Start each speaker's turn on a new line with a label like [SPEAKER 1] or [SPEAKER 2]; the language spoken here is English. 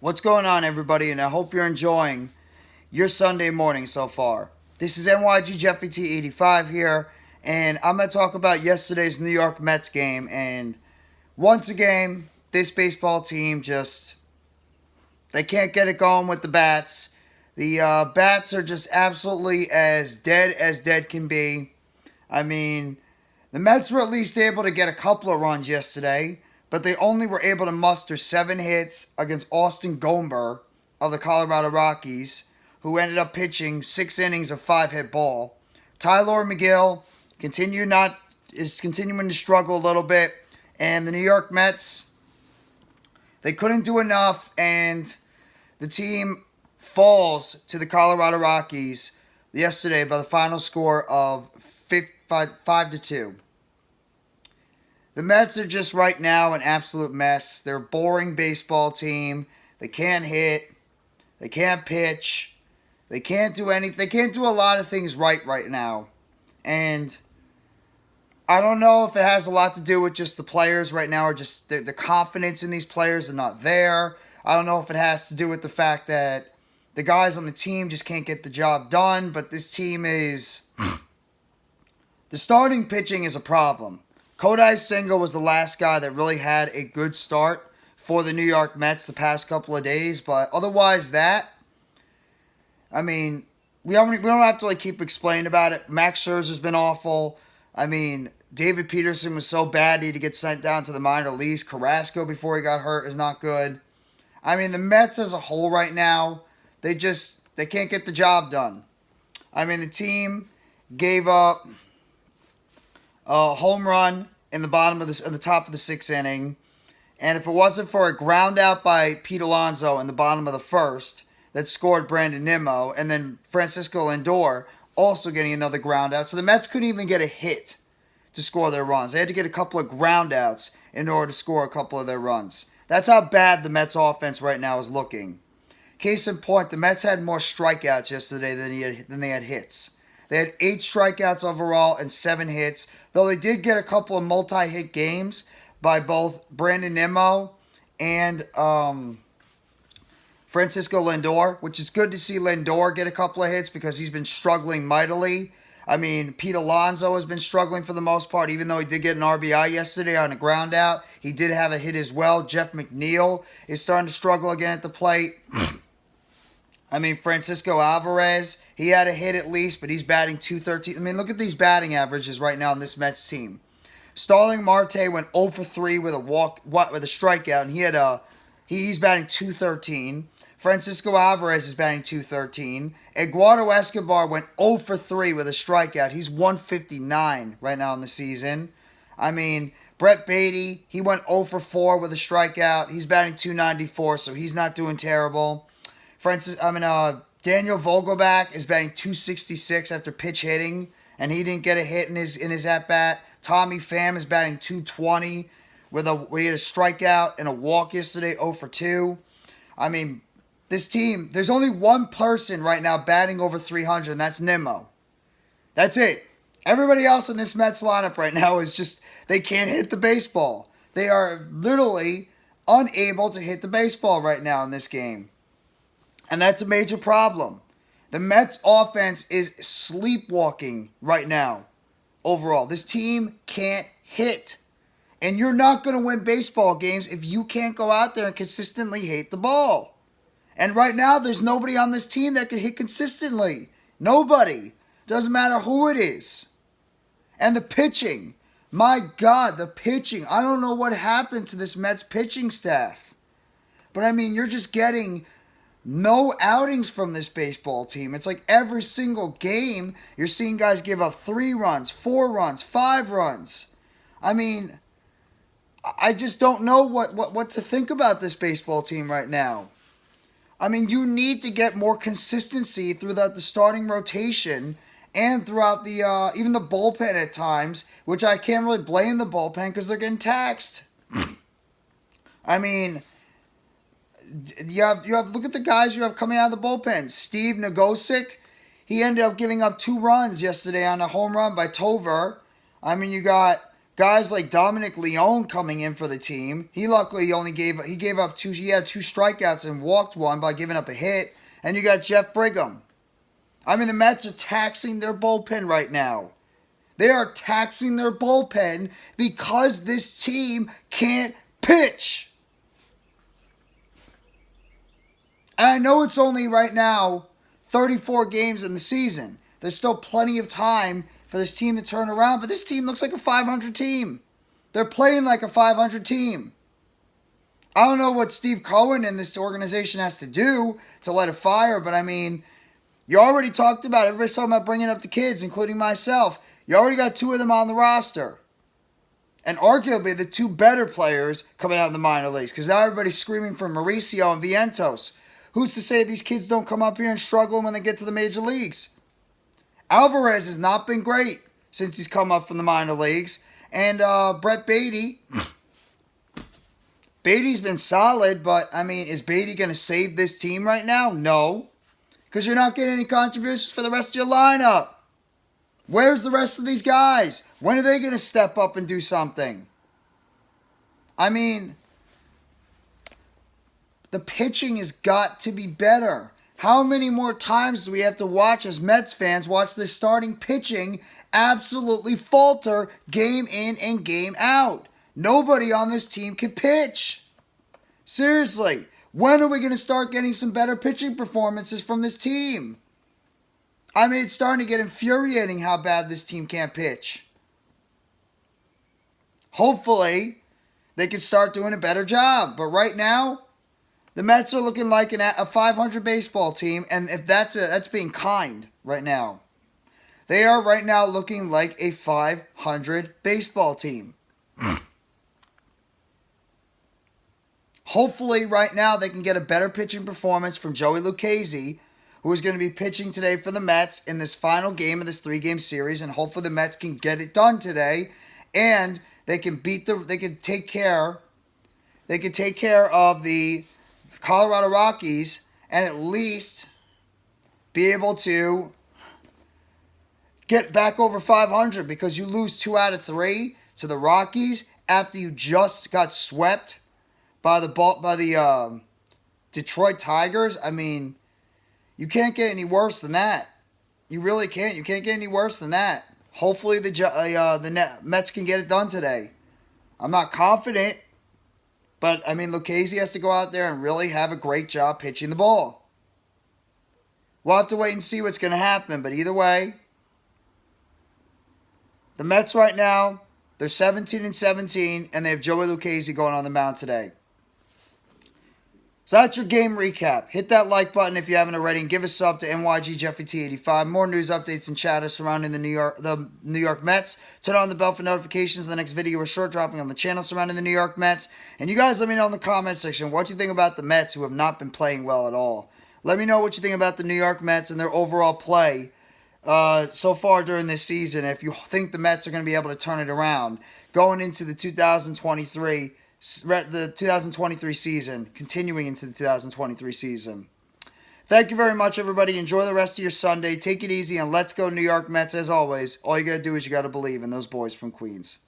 [SPEAKER 1] What's going on, everybody? And I hope you're enjoying your Sunday morning so far. This is NYG Jeffy T85 here, and I'm going to talk about yesterday's New York Mets game. And once again, this baseball team they can't get it going with the bats. The bats are just absolutely as dead can be. I mean, the Mets were at least able to get a couple of runs yesterday, but they only were able to muster 7 hits against Austin Gomber of the Colorado Rockies, who ended up pitching 6 innings of 5-hit ball. Tylor Megill is continuing to struggle a little bit, and the New York Mets, they couldn't do enough, and the team falls to the Colorado Rockies yesterday by the final score of 5-2. The Mets are just right now an absolute mess. They're a boring baseball team. They can't hit. They can't pitch. They can't do anything. They can't do a lot of things right now. And I don't know if it has a lot to do with just the players right now, or just the confidence in these players are not there. I don't know if it has to do with the fact that the guys on the team just can't get the job done. But this team is... the starting pitching is a problem. Kodai Senga was the last guy that really had a good start for the New York Mets the past couple of days. But otherwise we don't have to keep explaining about it. Max Scherzer's been awful. David Peterson was so bad he had to get sent down to the minor leagues. Carrasco, before he got hurt, is not good. The Mets as a whole right now, they can't get the job done. The team gave up a home run in the top of the 6th inning, and if it wasn't for a ground out by Pete Alonso in the bottom of the 1st that scored Brandon Nimmo, and then Francisco Lindor also getting another ground out, so the Mets couldn't even get a hit to score their runs. They had to get a couple of ground outs in order to score a couple of their runs. That's how bad the Mets offense right now is looking. Case in point, the Mets had more strikeouts yesterday than they had hits. They had 8 strikeouts overall and 7 hits, though they did get a couple of multi-hit games by both Brandon Nimmo and Francisco Lindor, which is good to see Lindor get a couple of hits because he's been struggling mightily. Pete Alonso has been struggling for the most part, even though he did get an RBI yesterday on a ground out. He did have a hit as well. Jeff McNeil is starting to struggle again at the plate. Francisco Alvarez, he had a hit at least, but he's batting .213. Look at these batting averages right now on this Mets team. Starling Marte went 0 for 3 with a strikeout, and he's batting .213. Francisco Alvarez is batting .213. Eduardo Escobar went 0 for 3 with a strikeout. He's 159 right now in the season. Brett Beatty, he went 0 for 4 with a strikeout. He's batting .294, so he's not doing terrible. Daniel Vogelback is batting .266 after pitch hitting, and he didn't get a hit in his at bat. Tommy Pham is batting .220 where he had a strikeout and a walk yesterday, 0 for 2. This team, there's only one person right now batting over .300, and that's Nimmo. That's it. Everybody else in this Mets lineup right now is just, they can't hit the baseball. They are literally unable to hit the baseball right now in this game. And that's a major problem. The Mets offense is sleepwalking right now. Overall, this team can't hit. And you're not going to win baseball games if you can't go out there and consistently hit the ball. And right now, there's nobody on this team that can hit consistently. Nobody. Doesn't matter who it is. And the pitching. My God, the pitching. I don't know what happened to this Mets pitching staff. But you're just getting no outings from this baseball team. It's like every single game, you're seeing guys give up 3 runs, 4 runs, 5 runs. I just don't know what to think about this baseball team right now. You need to get more consistency throughout the starting rotation and throughout the even the bullpen at times, which I can't really blame the bullpen because they're getting taxed. You have look at the guys you have coming out of the bullpen. Steve Nagosic, he ended up giving up 2 runs yesterday on a home run by Tover. You got Guys like Dominic Leone coming in for the team. He luckily gave up two. He had 2 strikeouts and walked 1 by giving up a hit. And you got Jeff Brigham. I mean, the Mets are taxing their bullpen right now. They are taxing their bullpen because this team can't pitch. And I know it's only right now 34 games in the season. There's still plenty of time for this team to turn around, but this team looks like a 500 team. They're playing like a 500 team. I don't know what Steve Cohen and this organization has to do to let it fire, but I mean, you already talked about it. Everybody's talking about bringing up the kids, including myself. You already got 2 of them on the roster. And arguably the 2 better players coming out in the minor leagues, because now everybody's screaming for Mauricio and Vientos. Who's to say these kids don't come up here and struggle when they get to the major leagues? Alvarez has not been great since he's come up from the minor leagues. And Brett Beatty. Beatty's been solid, but, I mean, is Beatty going to save this team right now? No. Because you're not getting any contributions for the rest of your lineup. Where's the rest of these guys? When are they going to step up and do something? I mean, the pitching has got to be better. How many more times do we have to watch as Mets fans watch the starting pitching absolutely falter game in and game out? Nobody on this team can pitch. Seriously, when are we going to start getting some better pitching performances from this team? I mean, it's starting to get infuriating how bad this team can't pitch. Hopefully, they can start doing a better job. But right now, the Mets are looking like a 500 baseball team, and if that's being kind right now. They are right now looking like a 500 baseball team. Hopefully, right now, they can get a better pitching performance from Joey Lucceshi, who is going to be pitching today for the Mets in this final game of this 3-game series, and hopefully the Mets can get it done today, and they can take care of the Colorado Rockies and at least be able to get back over 500, because you lose 2 out of 3 to the Rockies after you just got swept by the Detroit Tigers. I mean, you can't get any worse than that. You really can't. You can't get any worse than that. Hopefully the Mets can get it done today. I'm not confident, but I mean, Lucchesi has to go out there and really have a great job pitching the ball. We'll have to wait and see what's going to happen, but either way, the Mets right now, they're 17-17, and they have Joey Lucchesi going on the mound today. So that's your game recap. Hit that like button if you haven't already, and give a sub to NYGJeffyT85. More news updates and chatter surrounding the New York Mets. Turn on the bell for notifications of the next video or short dropping on the channel surrounding the New York Mets. And you guys let me know in the comment section what you think about the Mets, who have not been playing well at all. Let me know what you think about the New York Mets and their overall play so far during this season. If you think the Mets are going to be able to turn it around going into the 2023 season, continuing into the 2023 season. Thank you very much, everybody. Enjoy the rest of your Sunday. Take it easy, and let's go New York Mets. As always, all you got to do is you got to believe in those boys from Queens.